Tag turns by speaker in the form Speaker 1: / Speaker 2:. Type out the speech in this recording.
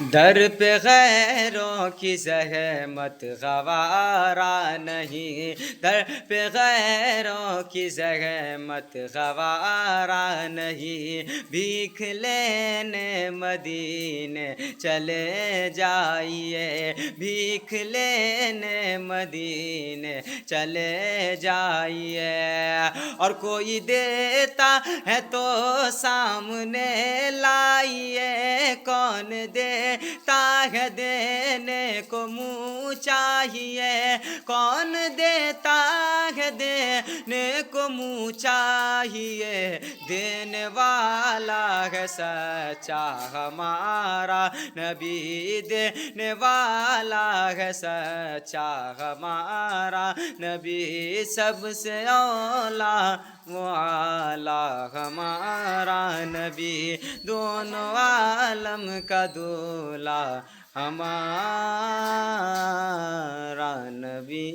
Speaker 1: در پہ غیروں کی زحمت گوارا نہیں، در پہ غیروں کی زحمت گوارا نہیں، بھیک لینے مدینے چلے جائیے، بھیک لینے مدینے چلے جائیے، اور کوئی دیتا ہے تو سامنے لائیے، کون دیتا ہے دینے کو منہ چاہیے، کون دیتا ہے دینے کو منہ چاہیے، دینے والا ہے سچا ہمارا نبی، دینے والا ہے سچا ہمارا نبی، سب سے اولا وہ اعلیٰ ہمارا نبی، دونوں عالم کا دولا ہمارا نبی۔